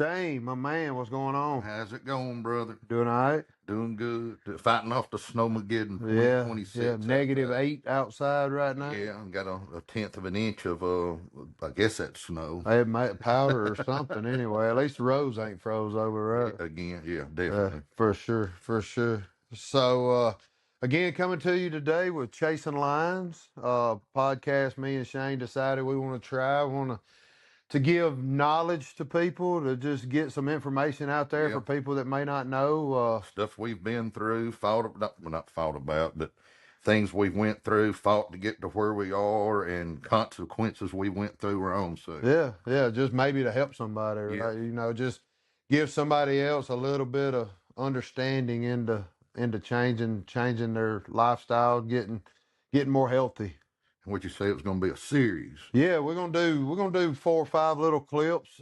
Shane, my man, what's going on? How's it going, brother? Doing all right? Doing good. Fighting off the Snowmageddon Yeah, yeah. 2026 Negative outside. 8 outside right now. Yeah, I got a tenth of an inch of I guess that's snow. I had powder or something anyway. At least the roads ain't froze over, right? Again, yeah, definitely. For sure, for sure. So, again, coming to you today with Chasing Lines, podcast. Me and Shane decided we want to try. We want to give knowledge to people, to just get some information out there for Yeah, people that may not know. stuff we've been through, not fought about, but things we've went through, fought to get to where we are, and consequences we went through our own. So Yeah, yeah, just maybe to help somebody, yeah, right? Just give somebody else a little bit of understanding into changing their lifestyle, getting more healthy. what you say it was going to be a series. Yeah, we're gonna do 4 or 5 little clips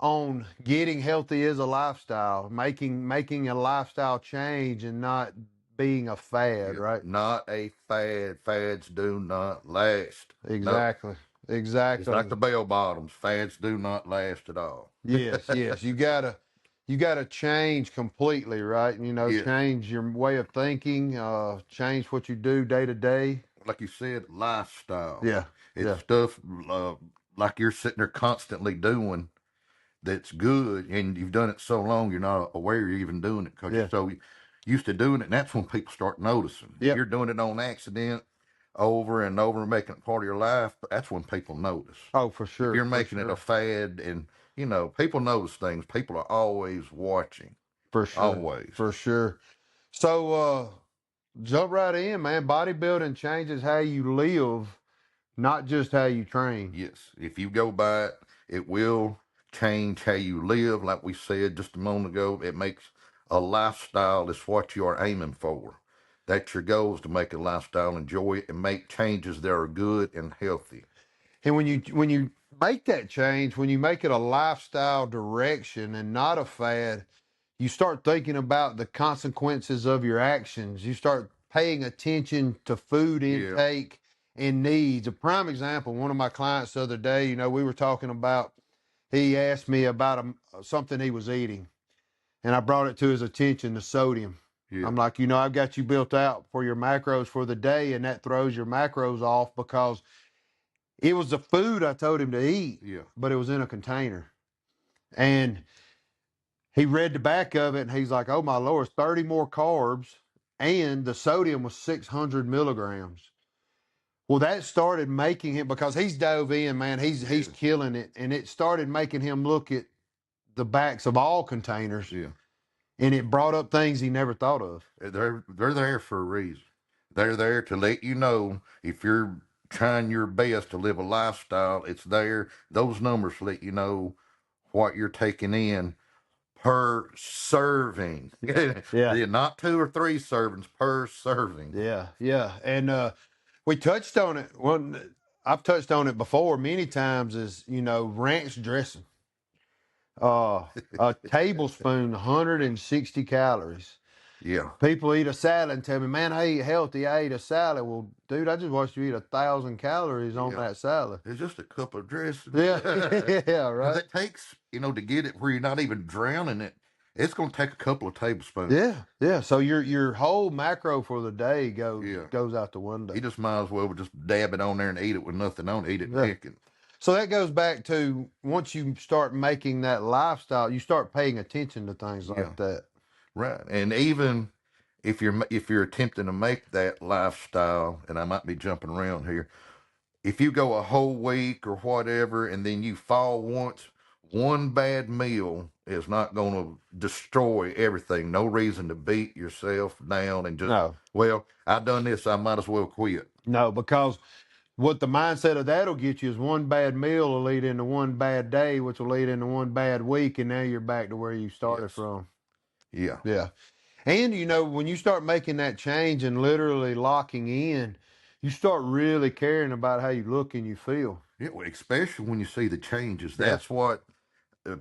on getting healthy as a lifestyle, making a lifestyle change and not being a fad, Yeah, right? not a fad. Fads do not last. Nope. Exactly. It's like Exactly. the bell bottoms. Fads do not last at all. Yes, yes. You gotta change completely, right? Yeah, Change your way of thinking, change what you do day to day. like you said, lifestyle. Yeah, It's yeah, stuff uh, like you're sitting there constantly doing that's good, and you've done it so long you're not aware you're even doing it because you're yeah, so used to doing it. And that's when people start noticing. If yep. you're doing it on accident over and over, making it part of your life, that's when people notice. Oh, for If sure, you're for making it a sure, fad, and people notice things. People are always watching, for sure, always. for sure. So, jump right in, man. Bodybuilding changes how you live, not just how you train. Yes, if you go by it, it will change how you live. Like we said just a moment ago, it makes a lifestyle is what you are aiming for. That's your goal, is to make a lifestyle, enjoy it, and make changes that are good and healthy. And when you make that change, when you make it a lifestyle direction and not a fad, you start thinking about the consequences of your actions. You start paying attention to food Yeah, intake and needs. A prime example, one of my clients the other day, we were talking about, he asked me about something he was eating, and I brought it to his attention, the sodium. yeah, I'm like, I've got you built out for your macros for the day, and that throws your macros off because it was the food I told him to eat, yeah, but it was in a container. And he read the back of it and he's like, oh my Lord, 30 more carbs, and the sodium was 600 milligrams. Well, that started making him, because he's dove in, man, he's yeah, killing it. And it started making him look at the backs of all containers, yeah. and it brought up things he never thought of. They're there for a reason. They're there to let you know if you're trying your best to live a lifestyle. It's there. Those numbers let you know what you're taking in per serving. Yeah. Not 2 or 3 servings per serving. Yeah. Yeah. And we touched on it. Well, I've touched on it before many times, is, ranch dressing. A tablespoon, 160 calories. Yeah, People eat a salad and tell me, man, I eat healthy. I ate a salad. Well, dude, I just watched you eat 1,000 calories on yeah. that salad. It's just a cup of dressing. Yeah. Yeah. Because Right. it takes, to get it where you're not even drowning it, it's going to take a couple of tablespoons. Yeah. Yeah. So your whole macro for the day goes Yeah. goes out the window. You just might as well just dab it on there and eat it with nothing on it. Eat it Yeah. picking. So that goes back to, once you start making that lifestyle, you start paying attention to things Yeah. like that. Right. And even if you're attempting to make that lifestyle, and I might be jumping around here, if you go a whole week or whatever, and then you fall once, one bad meal is not going to destroy everything. No reason to beat yourself down and just, No, well, I done this, I might as well quit. no, because what the mindset of that'll get you is one bad meal will lead into one bad day, which will lead into one bad week, and now you're back to where you started Yes. from. Yeah. Yeah. And when you start making that change and literally locking in, you start really caring about how you look and you feel. Yeah, well, especially when you see the changes. Yeah. That's what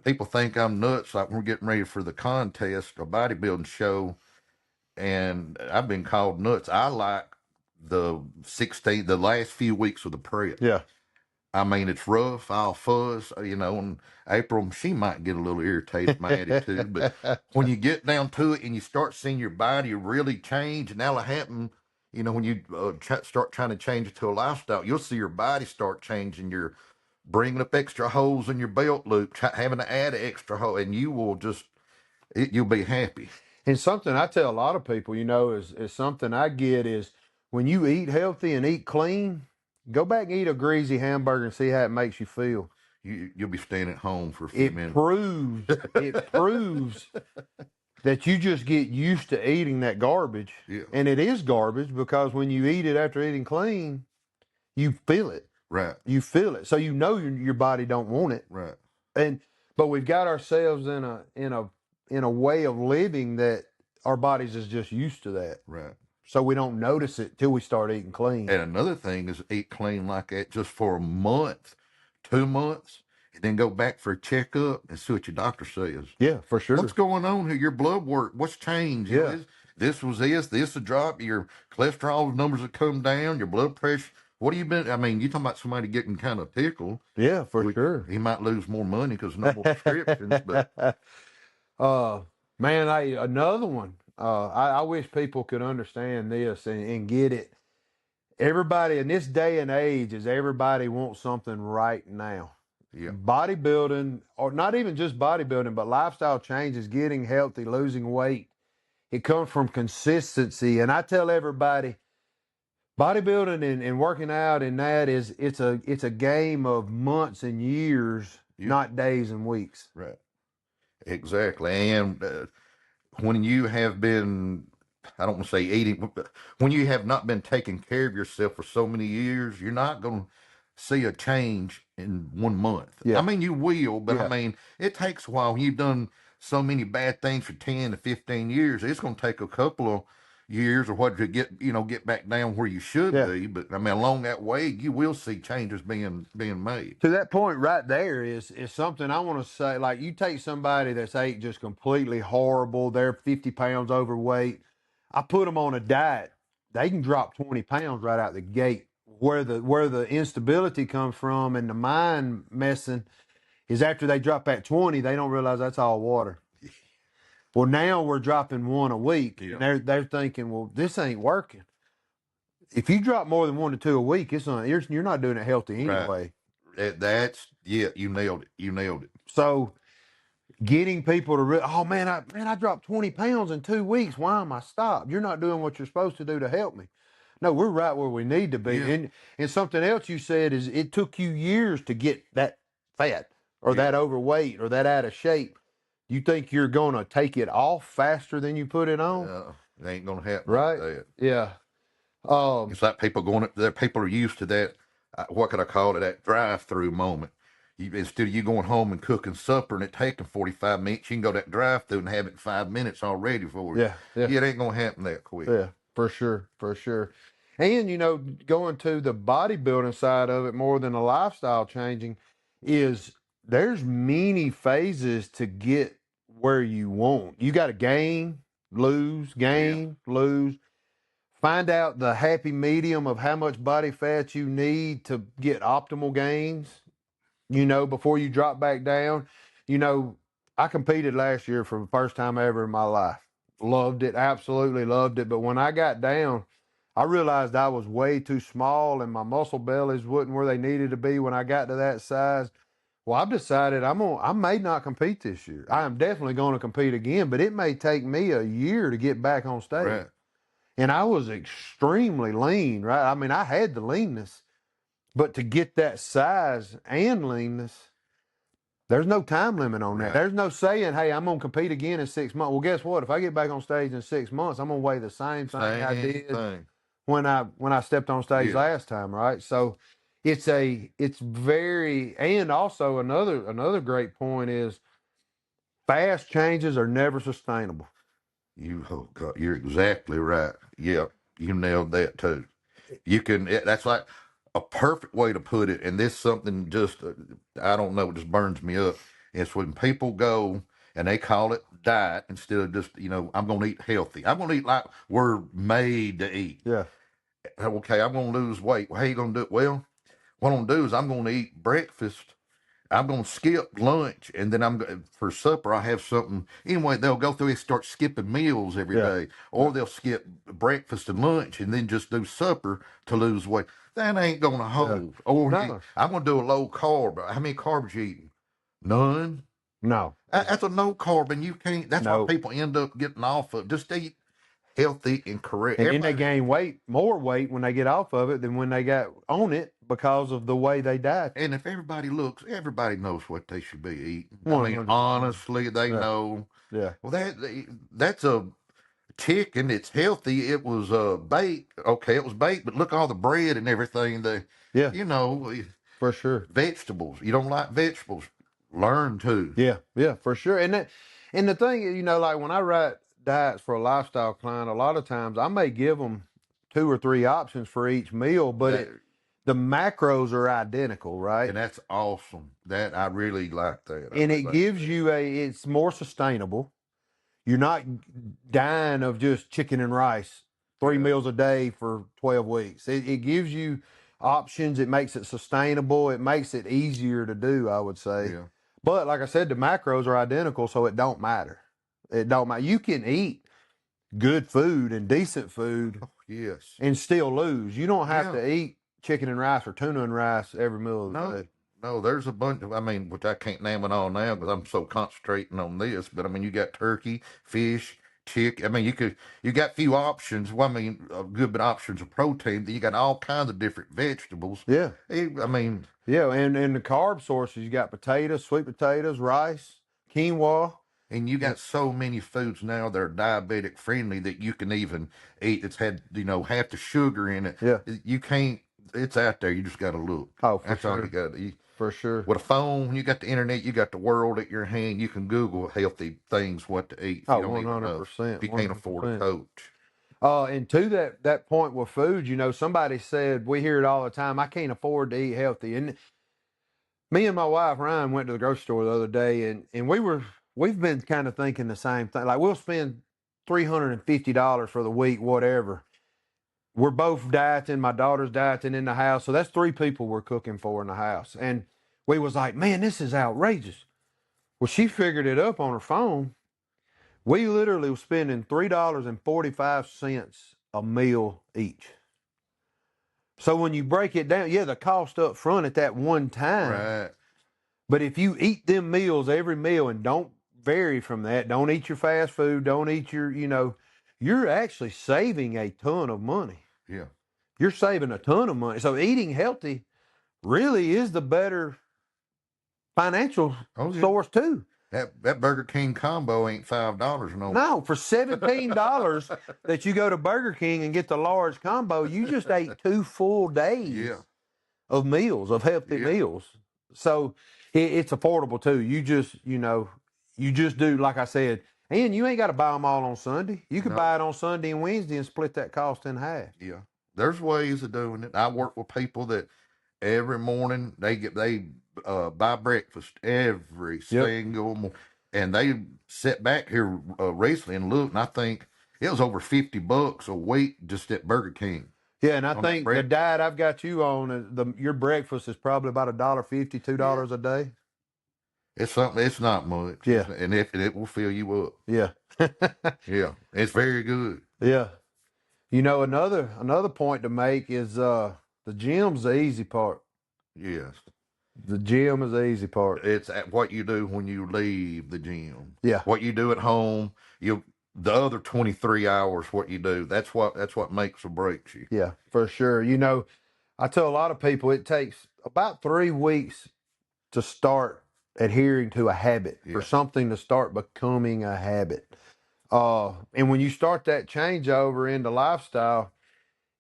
people think I'm nuts. Like we're getting ready for the contest, a bodybuilding show, and I've been called nuts. I like the last few weeks of the prep. Yeah. I mean, it's rough. I'll fuss, and April, she might get a little irritated, my attitude. But when you get down to it and you start seeing your body really change, and that'll happen, when you start trying to change it to a lifestyle, you'll see your body start changing. You're bringing up extra holes in your belt loop, having to add an extra hole, and you will you'll be happy. And something I tell a lot of people, is something I get is when you eat healthy and eat clean, go back and eat a greasy hamburger and see how it makes you feel. You'll be staying at home for a few minutes. It proves that you just get used to eating that garbage. Yeah. And it is garbage because when you eat it after eating clean, you feel it. Right. You feel it. So your body don't want it. Right. But we've got ourselves in a way of living that our bodies is just used to that. Right. So we don't notice it till we start eating clean. And another thing is eat clean like that just for a month, 2 months, and then go back for a checkup and see what your doctor says. Yeah, for sure. What's going on here? Your blood work, what's changed? Yeah. This a drop, your cholesterol numbers have come down, your blood pressure. What have you been? I mean, you talking about somebody getting kind of tickled. Yeah, for sure. He might lose more money because no more prescriptions. But man, another one. I wish people could understand this and get it. Everybody in this day and age is everybody wants something right now. Yeah. Bodybuilding, or not even just bodybuilding, but lifestyle changes, getting healthy, losing weight. It comes from consistency. And I tell everybody, bodybuilding and working out and that it's a game of months and years, not days and weeks. Right. Exactly. And when you have been, I don't want to say eating, but when you have not been taking care of yourself for so many years, you're not going to see a change in 1 month. Yeah. I mean, you will, but Yeah. I mean, it takes a while. When you've done so many bad things for 10 to 15 years, it's going to take a couple of years or what to get back down where you should be. But I mean, along that way, you will see changes being made. To that point right there is something I want to say. Like, you take somebody that's ate just completely horrible, they're 50 pounds overweight. I put them on a diet, they can drop 20 pounds right out the gate. Where the instability comes from and the mind messing is after they drop that 20, they don't realize that's all water. Well, now we're dropping one a week, and they're thinking, well, this ain't working. If you drop more than 1 to 2 a week, you're not doing it healthy anyway. Right. You nailed it. You nailed it. So getting people to I dropped 20 pounds in 2 weeks. Why am I stopped? You're not doing what you're supposed to do to help me. No, we're right where we need to be. Yeah. And something else you said is it took you years to get that fat or that overweight or that out of shape. You think you're going to take it off faster than you put it on? It ain't going to happen. Right? Like that. Yeah. It's like people going up there. People are used to that. What could I call it? That drive-through moment. Instead of you going home and cooking supper and it taking 45 minutes, you can go that drive-through and have it in 5 minutes already for you. Yeah. It ain't going to happen that quick. Yeah, for sure. For sure. And, going to the bodybuilding side of it more than the lifestyle changing is there's many phases to get where you want. You got to gain, lose, lose. Find out the happy medium of how much body fat you need to get optimal gains, before you drop back down. I competed last year for the first time ever in my life. Loved it, absolutely loved it. But when I got down, I realized I was way too small and my muscle bellies wasn't where they needed to be when I got to that size. Well, I've decided I may not compete this year. I am definitely going to compete again, but it may take me a year to get back on stage. Right. And I was extremely lean, right? I mean, I had the leanness, but to get that size and leanness, there's no time limit on that. Right. There's no saying, hey, I'm going to compete again in 6 months. Well, guess what? If I get back on stage in 6 months, I'm going to weigh the same thing I did when I stepped on stage last time, right? So it's very, and also another great point is fast changes are never sustainable. Oh God, you're exactly right. Yeah, you nailed that too. That's like a perfect way to put it. And this something just, I don't know, it just burns me up. It's when people go and they call it diet instead of just, I'm going to eat healthy. I'm going to eat like we're made to eat. Yeah. Okay, I'm going to lose weight. Well, how you going to do it? Well, what I'm gonna do is I'm gonna eat breakfast. I'm gonna skip lunch, and then for supper I have something. Anyway, they'll go through and start skipping meals every Yeah. day, or they'll skip breakfast and lunch, and then just do supper to lose weight. That ain't gonna Yeah. hold. Or No. I'm gonna do a low carb. How many carbs you eating? None. No. That's a no carb, and you can't. That's why No. people end up getting off of. Just eat healthy and correct. And then they Everybody, gain more weight when they get off of it than when they got on it because of the way they diet. and if everybody looks, everybody knows what they should be eating. I mean, 100%. honestly, they Yeah. know. Yeah. Well, that's a chicken. It's healthy. It was baked. Okay, it was baked, but look all the bread and everything. Yeah. You know, For sure. vegetables. You don't like vegetables? Learn to. Yeah. Yeah. For sure. And the thing, like when I write diets for a lifestyle client, a lot of times I may give them 2 or 3 options for each meal, but That- the macros are identical, right? and that's awesome. That I really like that. And I it like gives that. you it's more sustainable. You're not dying of just chicken and rice 3 meals a day for 12 weeks. It gives you options. It makes it sustainable. It makes it easier to do, I would say. Yeah. But like I said, the macros are identical, so it don't matter. It don't matter. You can eat good food and decent food Yes. and still lose. You don't have Yeah. to eat chicken and rice or tuna and rice every meal of the No. day. No, there's a bunch of, which I can't name it all now because I'm so concentrating on this. But you got turkey, fish, chicken. You got few options. Well, a good bit of options of protein. You got all kinds of different vegetables. Yeah. Yeah, and the carb sources, you got potatoes, sweet potatoes, rice, quinoa. and you got so many foods now that are diabetic friendly that you can even eat. It's had, half the sugar in it. Yeah. You can't, it's out there. You just got to look. Oh, for That's all sure. you got to eat. For sure. With a phone, you got the internet, you got the world at your hand. You can Google healthy things, what to eat. Oh, You don't even know 100%. if you can't afford a 100%. coach. And to that point with food, somebody said, we hear it all the time, I can't afford to eat healthy. And me and my wife, Ryan, went to the grocery store the other day, and we've been kind of thinking the same thing. Like, we'll spend $350 for the week, whatever. We're both dieting. My daughter's dieting in the house. So that's 3 people we're cooking for in the house. And we was like, man, this is outrageous. Well, she figured it up on her phone. We literally were spending $3.45 a meal each. So when you break it down, yeah, the cost up front at that one time. Right. But if you eat them meals every meal and don't vary from that, don't eat your fast food, don't eat your, you're actually saving a ton of money. Yeah. You're saving a ton of money. So eating healthy really is the better financial source too. That Burger King combo ain't $5 no. No, for $17 that you go to Burger King and get the large combo, you just ate 2 full days of meals, of healthy meals. So it's affordable too. You just do, like I said, and you ain't got to buy them all on Sunday. You can buy it on Sunday and Wednesday and split that cost in half. Yeah. There's ways of doing it. I work with people that every morning they buy breakfast every single morning, and they sit back here recently and look, and I think it was over $50 a week just at Burger King. Yeah, and I think the diet I've got you on, your breakfast is probably about $1.50, $2 a day. It's something. It's not much. Yeah, and it will fill you up. Yeah. Yeah, it's very good. Yeah. Another point to make is the gym's the easy part. Yes. The gym is the easy part. It's what you do when you leave the gym. Yeah. What you do at home, the other 23 hours, what you do, that's what makes or breaks you. Yeah, for sure. I tell a lot of people it takes about 3 weeks to start adhering to a habit, for something to start becoming a habit. And when you start that changeover into lifestyle,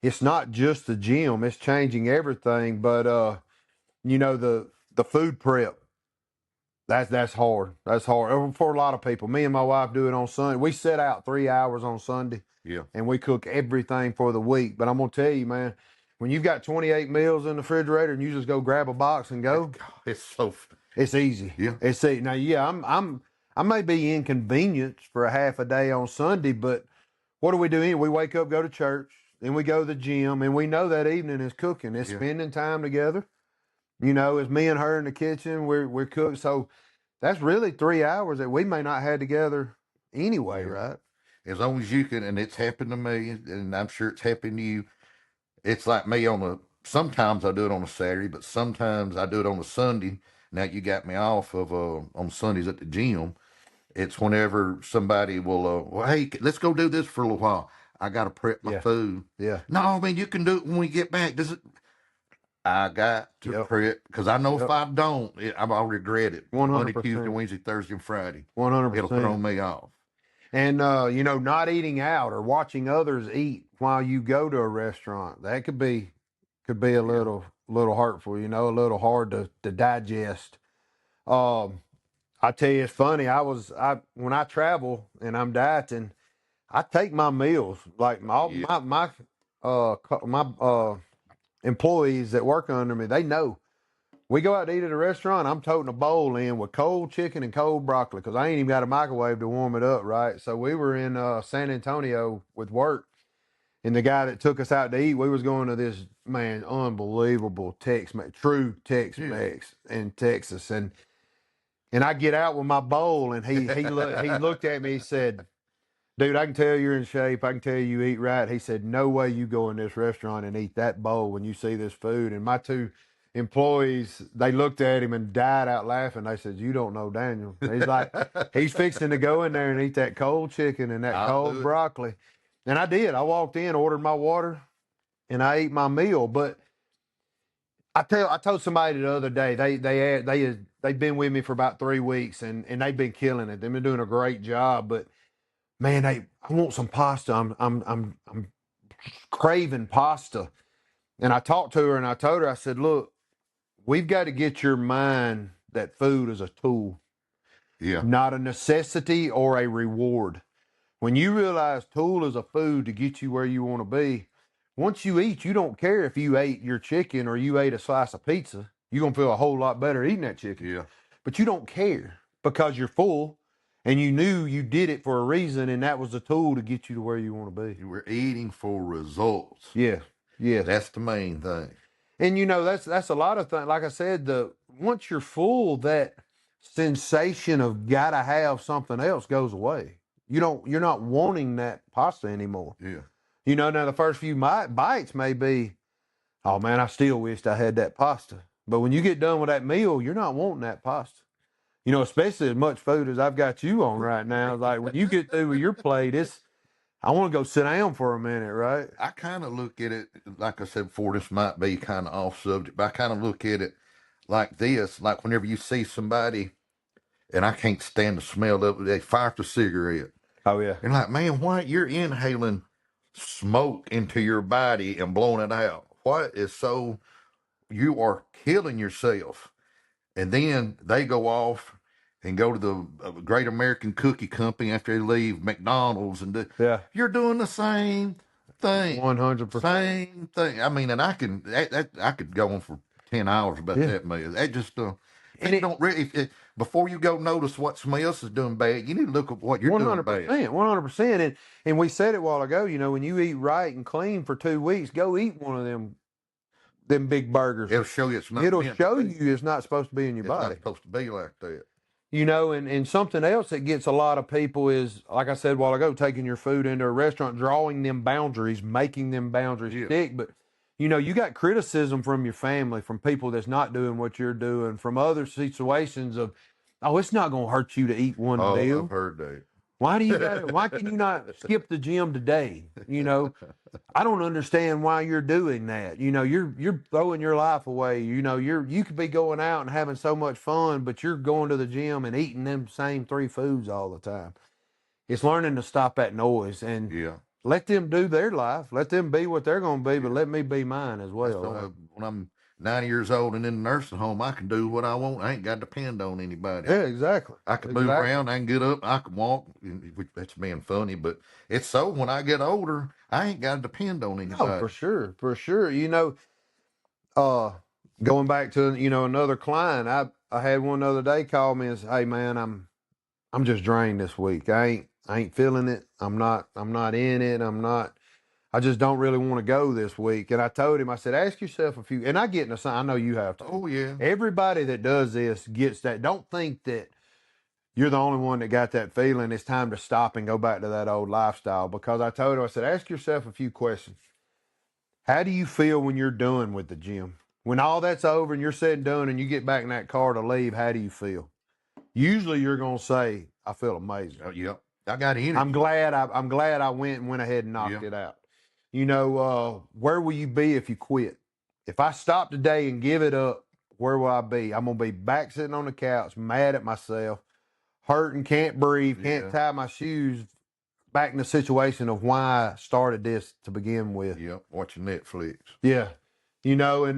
it's not just the gym, it's changing everything. But the food prep, that's hard. That's hard for a lot of people. Me and my wife do it on Sunday. We set out 3 hours on Sunday. Yeah. And we cook everything for the week. But I'm gonna tell you, man, when you've got 28 meals in the refrigerator and you just go grab a box and go, it's easy. Yeah. It's easy. Now, I may be inconvenienced for a half a day on Sunday, but what do we do? We wake up, go to church, then we go to the gym, and we know that evening is cooking. It's spending time together. You know, it's me and her in the kitchen. We're cooked. So that's really 3 hours that we may not have together anyway, Yeah. right? As long as you can, and it's happened to me, and I'm sure it's happened to you. It's like me on a. Sometimes I do it on a Saturday, but sometimes I do it on a Sunday. Now you got me off of on Sundays at the gym. It's whenever somebody will, well, hey, let's go do this for a little while. I got to prep my Yeah. food. Yeah. No, man, you can do it when we get back. Does it? I got to Yep. prep because I know if Yep. I don't, I'll regret it. Monday, Tuesday, 100%. Wednesday, Thursday, and Friday. It'll 100%. throw me off. And you know, not eating out or watching others eat while you go to a restaurant, that could be a little hurtful, you know, a little hard to digest. Um, I tell you, it's funny. I when I travel and I'm dieting, I take my meals like Yeah. my employees that work under me. They know we go out to eat at a restaurant. I'm toting a bowl in with cold chicken and cold broccoli because I ain't even got a microwave to warm it up. Right. So we were in San Antonio with work, and the guy that took us out to eat, we was going to this man unbelievable true Tex Mex in Texas, and I get out with my bowl, and he looked at me. He said, "Dude, I can tell you're in shape. I can tell you eat right." He said, "No way you go in this restaurant and eat that bowl when you see this food." And my two employees, they looked at him and died out laughing. They said, "You don't know Daniel." He's like, he's fixing to go in there and eat that cold chicken and that cold broccoli. And I did. I walked in, ordered my water, and I ate my meal. But I told somebody the other day they've been with me for about 3 weeks and they've been killing it. They've been doing a great job, but man, I want some pasta. I'm craving pasta. And I talked to her and I told her, I said, look, we've got to get your mind that food is a tool, not a necessity or a reward. When you realize tool is a food to get you where you want to be, once you eat, you don't care if you ate your chicken or you ate a slice of pizza. You're going to feel a whole lot better eating that chicken. Yeah. But you don't care because you're full and you knew you did it for a reason, and that was the tool to get you to where you want to be. You were eating for results. Yeah. Yeah. That's the main thing. And you know, that's a lot of things. Like I said, once you're full, that sensation of gotta have something else goes away. You're not wanting that pasta anymore. Yeah. You know, now the first few bites may be, oh man, I still wished I had that pasta. But when you get done with that meal, you're not wanting that pasta. You know, especially as much food as I've got you on right now. Like when you get through with your plate, I want to go sit down for a minute, right? I kind of look at it, like I said before, this might be kind of off subject, but I kind of look at it like this, like whenever you see somebody, and I can't stand the smell of it, they fire up a cigarette. Oh yeah. And like, man, why you're inhaling smoke into your body and blowing it out? What is so, you are killing yourself. And then they go off and go to the Great American Cookie Company after they leave McDonald's and Yeah. you're doing the same thing. 100%. Same thing. I mean, and I could go on for 10 hours about that meal. That just and it don't really. Before you go notice what somebody else is doing bad, you need to look at what you're doing bad. 100%. And we said it a while ago. You know, when you eat right and clean for 2 weeks, go eat one of them big burgers. It'll show you it's not. It'll show you it's not supposed to be in your body. It's not supposed to be like that. You know, and something else that gets a lot of people is, like I said a while ago, taking your food into a restaurant, drawing them boundaries, making them boundaries stick. But, you know, you got criticism from your family, from people that's not doing what you're doing, from other situations of, oh, it's not going to hurt you to eat one meal. I've heard that. Why can you not skip the gym today? You know, I don't understand why you're doing that. You know, you're throwing your life away. You know, you could be going out and having so much fun, but you're going to the gym and eating them same 3 foods all the time. It's learning to stop that noise and let them do their life. Let them be what they're going to be, but let me be mine as well. When I'm 90 years old and in the nursing home, I can do what I want. I ain't got to depend on anybody. Yeah, exactly. I can move around. I can get up. I can walk. That's being funny, but it's so when I get older, I ain't got to depend on anybody. Oh, for sure. You know, going back to, you know, another client, I had one the other day call me and say, "Hey man, I'm just drained this week. I ain't feeling it. I'm not in it. I just don't really want to go this week. And I told him, I said, ask yourself a few, and I get in a sign, I know you have to. Oh yeah. Everybody that does this gets that. Don't think that you're the only one that got that feeling. It's time to stop and go back to that old lifestyle. Because I told him, I said, ask yourself a few questions. How do you feel when you're done with the gym? When all that's over and you're said and done and you get back in that car to leave, how do you feel? Usually you're going to say, I feel amazing. Yep. I got energy. I'm glad I went ahead and knocked it out. You know, where will you be if you quit? If I stop today and give it up, where will I be? I'm going to be back sitting on the couch, mad at myself, hurting, can't breathe, can't tie my shoes, back in the situation of why I started this to begin with. Yep, watching Netflix. Yeah. You know, and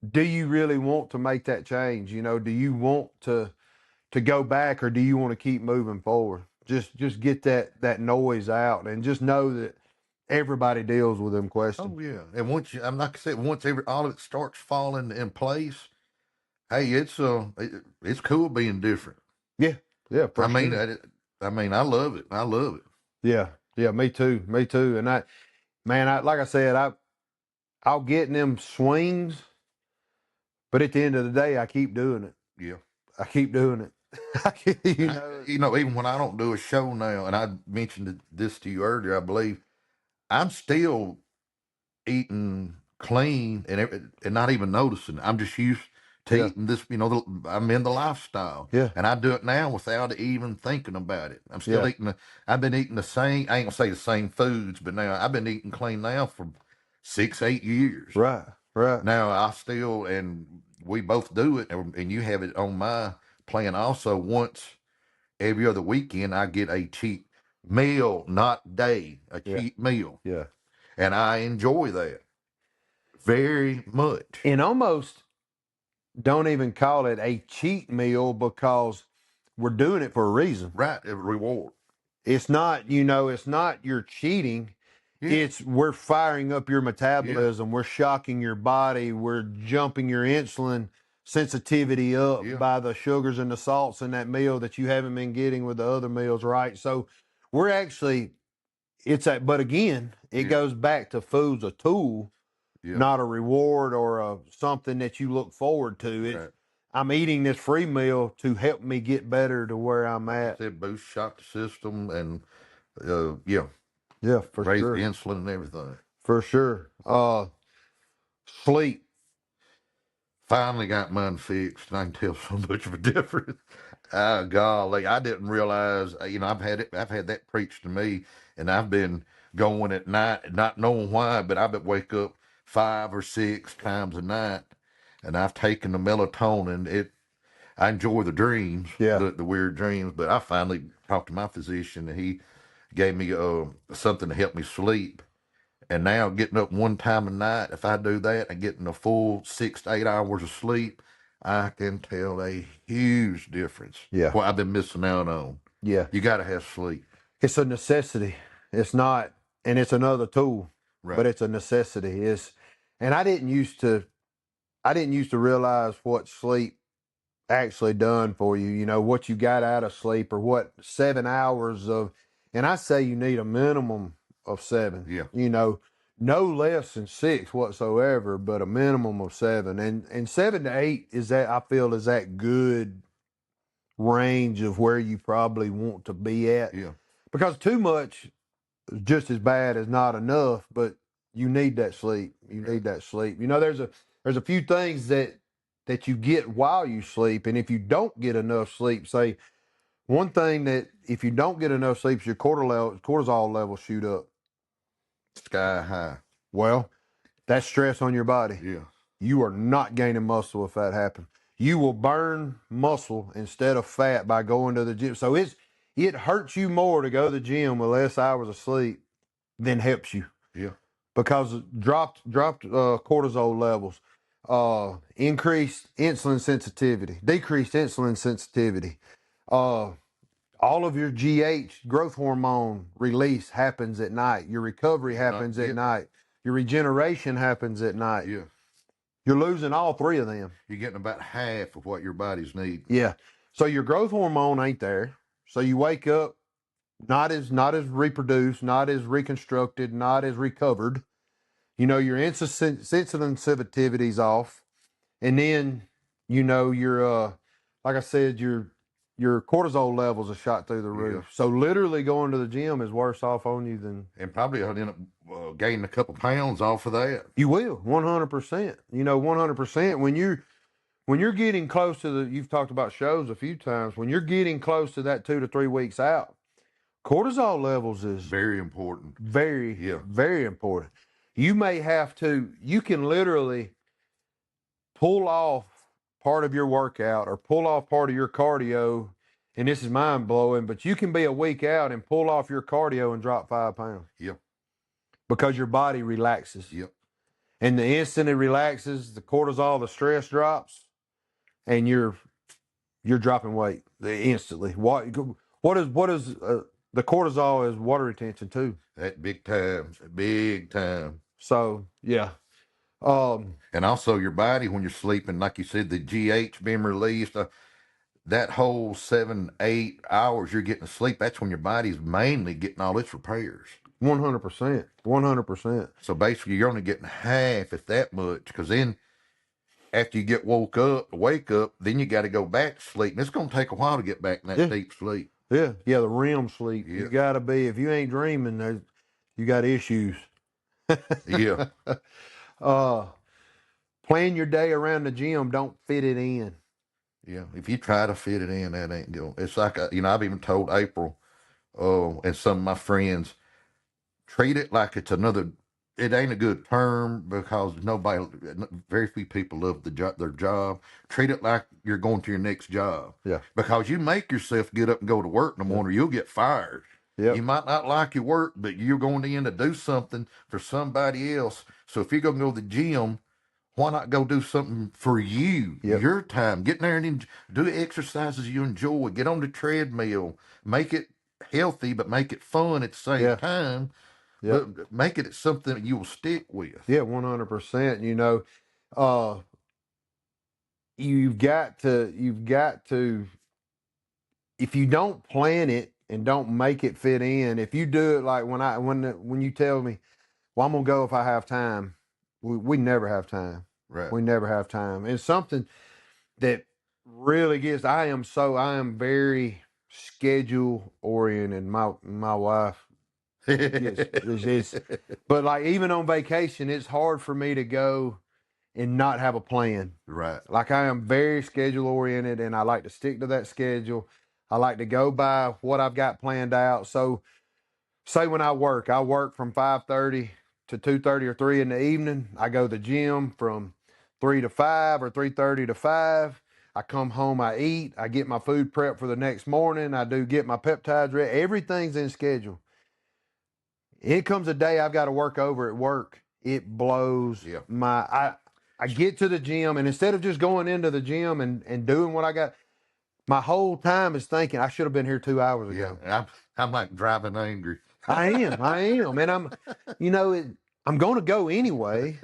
do you really want to make that change? You know, do you want to go back, or do you want to keep moving forward? Just get that noise out, and just know that everybody deals with them questions. Oh yeah, and I'm like I said, once all of it starts falling in place, hey, it's cool being different. Yeah, I mean, I love it. I love it. Yeah, me too, and like I said, I'll get in them swings, but at the end of the day, I keep doing it. Yeah, I keep doing it. You know, even when I don't do a show now, and I mentioned this to you earlier, I believe, I'm still eating clean and not even noticing. I'm just used to eating this. You know, I'm in the lifestyle. Yeah, and I do it now without even thinking about it. I'm still eating. I've been eating the same. I ain't gonna say the same foods, but now I've been eating clean now for 6-8 years. Right. Now I still, and we both do it, and you have it on my plan also. Once every other weekend, I get a cheat meal, not day, a cheat meal. Yeah. And I enjoy that very much. And almost don't even call it a cheat meal, because we're doing it for a reason. Right, a reward. It's not, it's not you're cheating. Yeah. It's we're firing up your metabolism. Yeah. We're shocking your body. We're jumping your insulin sensitivity up by the sugars and the salts in that meal that you haven't been getting with the other meals, right? So we're actually, but again, it goes back to food's a tool, not a reward or something that you look forward to. It's, I'm eating this free meal to help me get better to where I'm at. It boost shock the system and for raise sure. the insulin and everything. For sure. Sleep. Finally got mine fixed, and I can tell so much of a difference. Golly, I didn't realize. I've had that preached to me, and I've been going at night, not knowing why, but I've been wake up 5 or 6 times a night, and I've taken the melatonin. I enjoy the dreams, the weird dreams, but I finally talked to my physician, and he gave me something to help me sleep. And now getting up one time a night, if I do that and getting a full 6 to 8 hours of sleep, I can tell a huge difference. Yeah. What I've been missing out on. Yeah. You got to have sleep. It's a necessity. It's not, and it's another tool, but it's a necessity. And I didn't used to realize what sleep actually done for you. You know, what you got out of sleep, or what 7 hours of, and I say you need a minimum of 7. Yeah. No less than 6 whatsoever, but a minimum of 7. And 7 to 8 is that good range of where you probably want to be at. Yeah. Because too much is just as bad as not enough, but you need that sleep. You need that sleep. There's a few things that you get while you sleep, and if you don't get enough sleep, say one thing that if you don't get enough sleep, your cortisol levels shoot up. Sky high. Well, that's stress on your body. Yeah. You are not gaining muscle if that happens. You will burn muscle instead of fat by going to the gym. So it hurts you more to go to the gym with less hours of sleep than helps you. Yeah. Because dropped cortisol levels, increased insulin sensitivity, decreased insulin sensitivity, all of your GH, growth hormone release, happens at night. Your recovery happens at night. Your regeneration happens at night. Yeah. You're losing all 3 of them. You're getting about half of what your body's need. Yeah. So your growth hormone ain't there. So you wake up not as reproduced, not as reconstructed, not as recovered. Your sensitivity's off, and then your like I said, your cortisol levels are shot through the roof. Yeah. So literally going to the gym is worse off on you than And probably I'll end up gaining a couple pounds off of that. you will. 100%. 100%. When you're getting close to you've talked about shows a few times. When you're getting close to that 2 to 3 weeks out, cortisol levels is Very important. very, Yeah. very important. You can literally pull off part of your workout or pull off part of your cardio. And this is mind blowing, but you can be a week out and pull off your cardio and drop 5 pounds. Yep. Because your body relaxes. Yep. And the instant it relaxes, the cortisol, the stress drops, and you're dropping weight instantly. What is the cortisol is water retention too. That big time. Big time. So yeah. And also your body when you're sleeping, like you said, the GH being released, that whole 7, 8 hours you're getting to sleep, that's when your body's mainly getting all its repairs. 100%. 100%. So basically you're only getting half, if that much, because then after you wake up, then you got to go back to sleep. And it's going to take a while to get back in that deep sleep. Yeah. Yeah. The REM sleep. Yeah. You got to be, if you ain't dreaming, you got issues. Yeah. Plan your day around the gym. Don't fit it in. Yeah. If you try to fit it in, that ain't going. It's like, I've even told April and some of my friends, treat it like it's another. It ain't a good term because very few people love their job. Treat it like you're going to your next job. Yeah. Because you make yourself get up and go to work in the morning, you'll get fired. Yep. You might not like your work, but you're going in to do something for somebody else. So if you're going to go to the gym, why not go do something for you, your time? Get in there and do exercises you enjoy. Get on the treadmill. Make it healthy, but make it fun at the same time. Yeah. But make it something you will stick with. Yeah, 100%. You've got to, if you don't plan it and don't make it fit in, if you do it like when you tell me, well, I'm gonna go if I have time, we never have time. Right. We never have time. It's something that really gets. I am very schedule oriented. My wife. But like even on vacation, it's hard for me to go and not have a plan. Right. Like I am very schedule oriented and I like to stick to that schedule. I like to go by what I've got planned out. So say when I work from 5:30 to 2:30 or 3 in the evening. I go to the gym from 3 to 5 or 3:30 to 5. I come home, I eat, I get my food prep for the next morning. I do get my peptides ready. Everything's in schedule. It comes a day I've got to work over at work. It blows I get to the gym, and instead of just going into the gym and doing what I got, my whole time is thinking I should have been here 2 hours ago. Yeah, I'm like driving angry. I am, and I'm going to go anyway.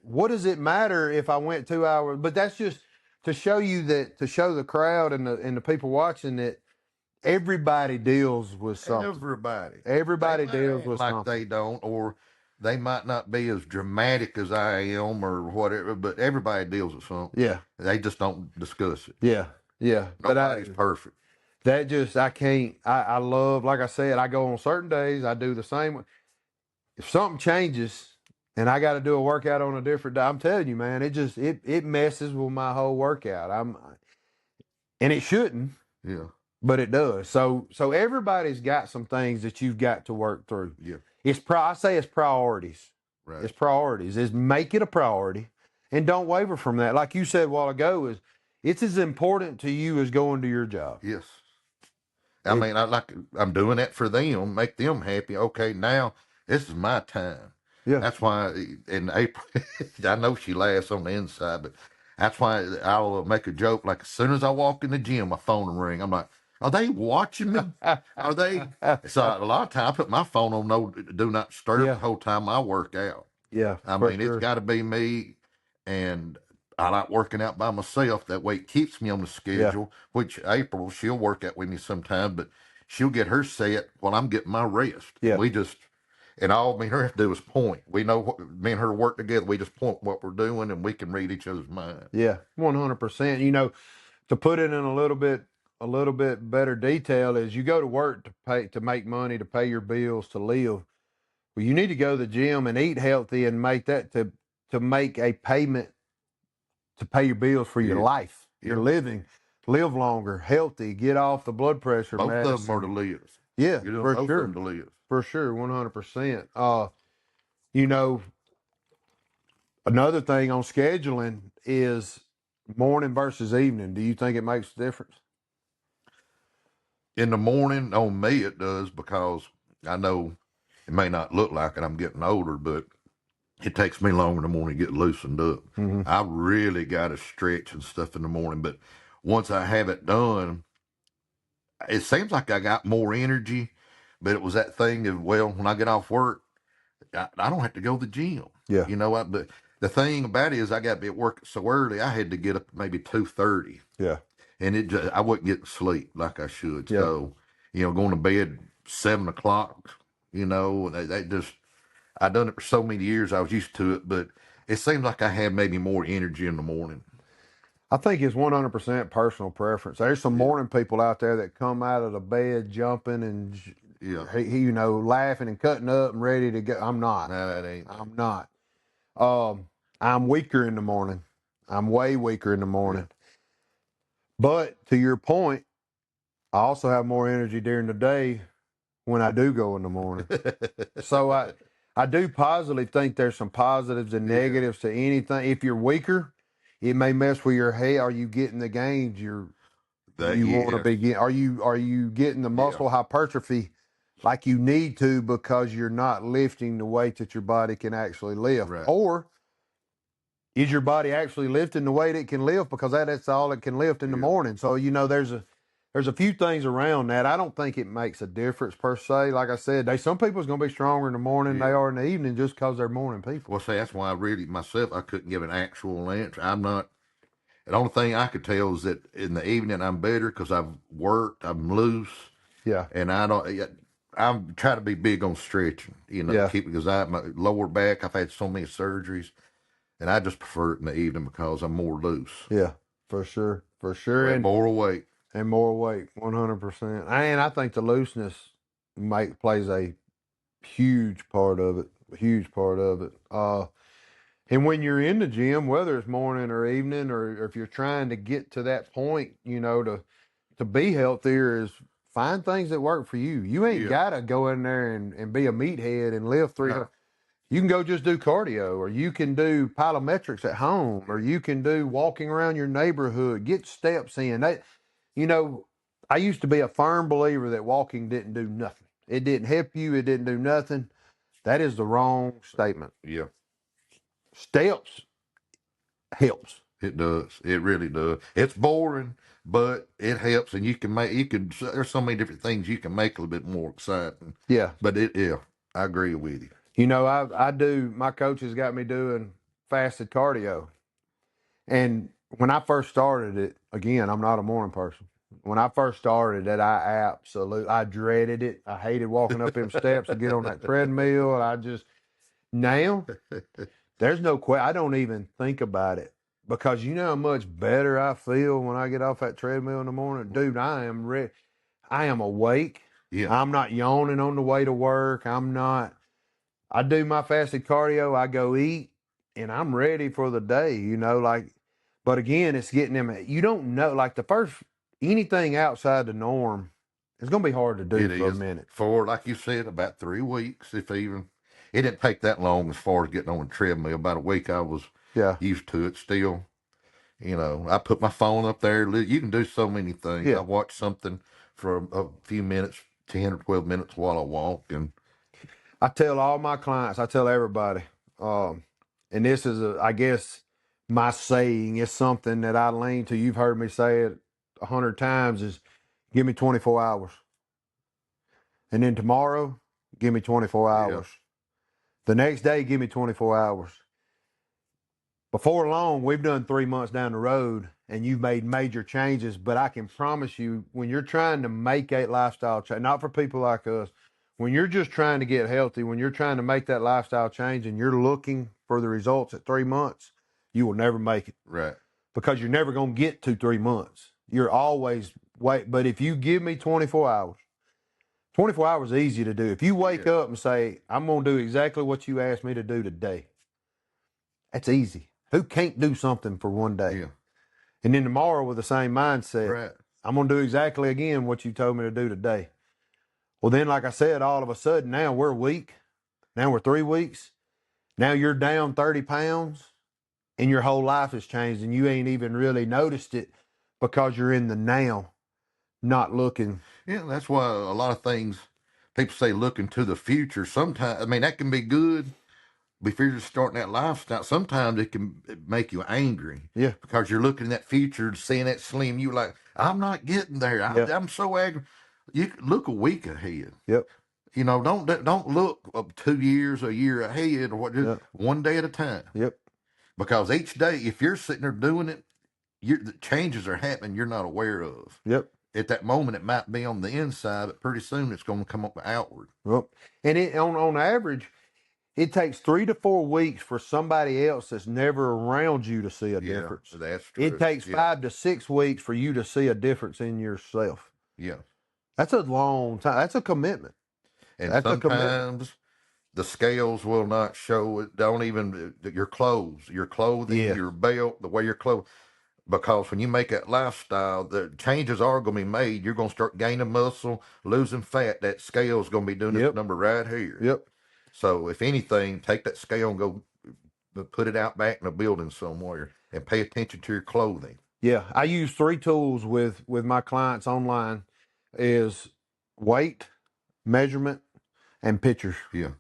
What does it matter if I went 2 hours? But that's just to show the crowd and the people watching that everybody deals with something. Everybody deals with something. They don't, or they might not be as dramatic as I am or whatever, but everybody deals with something. Yeah. They just don't discuss it. Yeah. Yeah. Nobody's perfect. I can't, I love, like I said, I go on certain days, I do the same. If something changes and I got to do a workout on a different day, I'm telling you, man, it messes with my whole workout. And it shouldn't. Yeah. But it does. So everybody's got some things that you've got to work through. Yeah. I say it's priorities. Right. It's priorities. Is make it a priority and don't waver from that. Like you said a while ago, it's as important to you as going to your job. Yes. I'm doing that for them, make them happy. Okay, now this is my time. Yeah. That's why in April, I know she laughs on the inside, but that's why I'll make a joke. Like as soon as I walk in the gym, my phone will ring. I'm like, are they watching me? Are they? So a lot of times I put my phone on do not disturb the whole time I work out. Yeah. It's got to be me, and I like working out by myself. That way it keeps me on the schedule, which April, she'll work out with me sometimes, but she'll get her set while I'm getting my rest. Yeah. And we just, and all me and her have to do is point. We know what me and her work together. We just point what we're doing, and we can read each other's mind. Yeah, 100%. You know, to put it in a little bit better detail is you go to work to make money, to pay your bills, to live. Well, you need to go to the gym and eat healthy and make that to make a payment to pay your bills for your life, your living, live longer, healthy, get off the blood pressure Both medicine. of them are to live. Yeah, You know, for both sure. of them to live. For sure, 100%. You know, another thing on scheduling is morning versus evening. Do you think it makes a difference? In the morning, on me, it does, because I know it may not look like it. I'm getting older, but it takes me longer in the morning to get loosened up. Mm-hmm. I really got to stretch and stuff in the morning, but once I have it done, it seems like I got more energy. But it was that thing of, well, when I get off work, I don't have to go to the gym. Yeah. You know what? But the thing about it is, I got to be at work so early. I had to get up maybe 2:30. Yeah. And it just, I wasn't getting sleep like I should. Yeah. So, going to bed 7 o'clock. That just, I done it for so many years. I was used to it, but it seems like I have maybe more energy in the morning. I think it's 100% personal preference. There's some morning people out there that come out of the bed jumping and laughing and cutting up and ready to go. I'm not. No, that ain't. I'm not. I'm weaker in the morning. I'm way weaker in the morning. Yeah. But to your point, I also have more energy during the day when I do go in the morning. So I do positively think there's some positives and negatives to anything. If you're weaker, it may mess with your head. Are you getting the gains you want to be getting? Are you getting the muscle hypertrophy like you need to because you're not lifting the weight that your body can actually lift? Right. Or is your body actually lifting the weight it can lift because that's all it can lift in the morning? So, there's a few things around that. I don't think it makes a difference per se. Like I said, some people's going to be stronger in the morning than they are in the evening just because they're morning people. Well, see, that's why I couldn't give an actual answer. I'm not. The only thing I could tell is that in the evening I'm better because I've worked, I'm loose. Yeah. And I'm trying to be big on stretching, because my lower back, I've had so many surgeries, and I just prefer it in the evening because I'm more loose. Yeah, for sure. And more weight. And more weight, 100%. And I think the looseness plays a huge part of it. And when you're in the gym, whether it's morning or evening, or if you're trying to get to that point, to be healthier, is find things that work for you. You ain't got to go in there and be a meathead and lift 300. No. You can go just do cardio, or you can do plyometrics at home, or you can do walking around your neighborhood, get steps in. I used to be a firm believer that walking didn't do nothing. It didn't help you. It didn't do nothing. That is the wrong statement. Yeah. Steps helps. It does. It really does. It's boring, but it helps, and there's so many different things you can make a little bit more exciting. Yeah. But I agree with you. My coach has got me doing fasted cardio. And when I first started it, again, I'm not a morning person. When I first started it, I dreaded it. I hated walking up them steps to get on that treadmill. Now, there's no question. I don't even think about it because you know how much better I feel when I get off that treadmill in the morning? Dude, I am ready. I am awake. Yeah. I'm not yawning on the way to work. I do my fasted cardio. I go eat and I'm ready for the day, but again, it's getting them. You don't know, anything outside the norm, it's going to be hard to do for a minute. For, like you said, about 3 weeks, if even. It didn't take that long as far as getting on a treadmill. About a week I was used to it still. I put my phone up there. You can do so many things. Yeah. I watch something for a few minutes, 10 or 12 minutes while I walk. And I tell all my clients, I tell everybody, and this is, I guess, my saying. It's something that I lean to. You've heard me say it 100 times, is give me 24 hours. And then tomorrow, give me 24 hours. Yeah. The next day, give me 24 hours. Before long, we've done 3 months down the road, and you've made major changes. But I can promise you, when you're trying to make a lifestyle change, not for people like us, when you're just trying to get healthy, when you're trying to make that lifestyle change and you're looking for the results at 3 months, you will never make it. Right. Because you're never going to get 2-3 months. You're always wait. But if you give me 24 hours, 24 hours is easy to do. If you wake up and say, I'm going to do exactly what you asked me to do today, that's easy. Who can't do something for one day? Yeah. And then tomorrow with the same mindset, Right. I'm going to do exactly again what you told me to do today. Well, then, like I said, all of a sudden now we're a week. Now we're 3 weeks. Now you're down 30 pounds and your whole life has changed and you ain't even really noticed it because you're in the now, not looking. Yeah, that's why a lot of things people say look into the future. Sometimes, I mean, that can be good, but if you're just starting that lifestyle, sometimes it can make you angry. Yeah. Because you're looking at that future, seeing that slim, you like, I'm not getting there. Yeah. I'm so angry. You look a week ahead. Yep. You know, don't look up 2 years, a year ahead, or what. Just Yep. one day at a time. Yep. Because each day, if you're sitting there doing it, the changes are happening you're not aware of. Yep. At that moment, it might be on the inside, but pretty soon it's going to come up outward. Yep. And it on average, it takes 3 to 4 weeks for somebody else that's never around you to see a difference. That's true. It takes 5 to 6 weeks for you to see a difference in yourself. Yeah. That's a long time. That's a commitment. And That's a commitment. sometimes the scales will not show it. Don't even your clothes, your clothing, Yeah. your belt, the way you're clothed. Because when you make that lifestyle, the changes are going to be made. You're going to start gaining muscle, losing fat. That scale is going to be doing Yep. this number right here. Yep. So if anything, take that scale and go put it out back in a building somewhere and pay attention to your clothing. Yeah. I use 3 tools with my clients online is weight, measurement, and pictures. Yeah.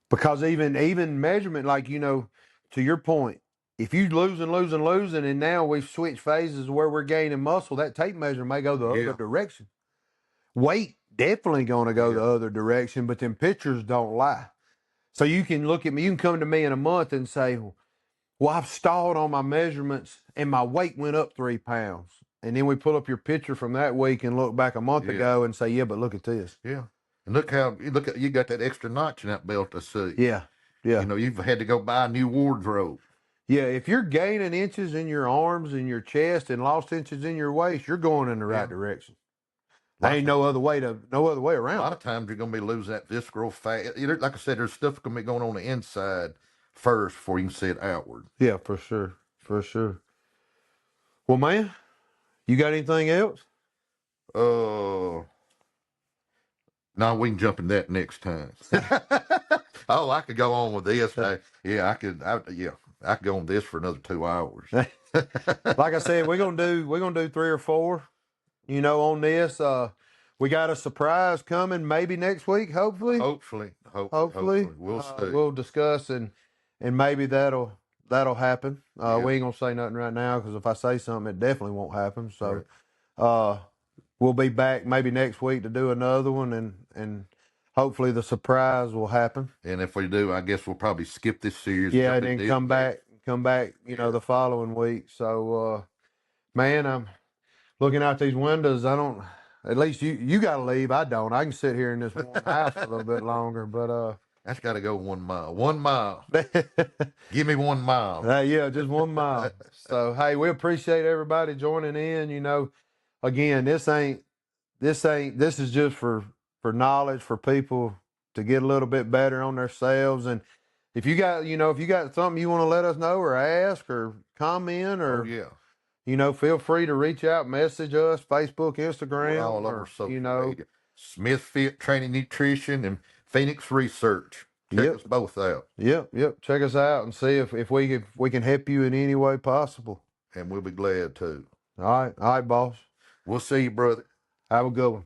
Because even measurement, like, you know, to your point, if you losing, and now we've switched phases where we're gaining muscle, that tape measure may go the other direction. Weight definitely going to go the other direction, but then pictures don't lie. So you can look at me, you can come to me in a month and say, well, I've stalled on my measurements and my weight went up 3 pounds. And then we pull up your picture from that week and look back a month ago and say, yeah, but look at this. Yeah. And look at you got that extra notch in that belt to see. Yeah. Yeah. You know, you've had to go buy a new wardrobe. Yeah, if you're gaining inches in your arms and your chest and lost inches in your waist, you're going in the right direction. There ain't no other way around. A lot of times you're going to be losing that visceral fat. Like I said, there's stuff going to be going on the inside first before you can see it outward. Yeah, for sure. For sure. Well, man, you got anything else? No, we can jump in that next time. Oh, I could go on with this. I could go on this for another 2 hours. Like I said, we're gonna do 3 or 4, you know, on this. We got a surprise coming maybe next week, hopefully. Hopefully. We'll see. We'll discuss and maybe that'll happen. We ain't gonna say nothing right now because if I say something, it definitely won't happen. So, we'll be back maybe next week to do another one, and hopefully the surprise will happen. And if we do, I guess we'll probably skip this series. Yeah, and then come back, you know, the following week. So, man, I'm looking out these windows. At least you got to leave. I don't. I can sit here in this warm house a little bit longer, but that's got to go 1 mile. 1 mile. Give me 1 mile. Yeah, just 1 mile. So, hey, we appreciate everybody joining in. You know, again, this is just for knowledge, for people to get a little bit better on themselves. And if you got something you want to let us know or ask or comment or, you know, feel free to reach out, message us, Facebook, Instagram, all over social media. Smith Fit Training Nutrition and Phoenix Research. Check us both out. Yep. Check us out and see if we can help you in any way possible. And we'll be glad to. All right, boss. We'll see you, brother. Have a good one.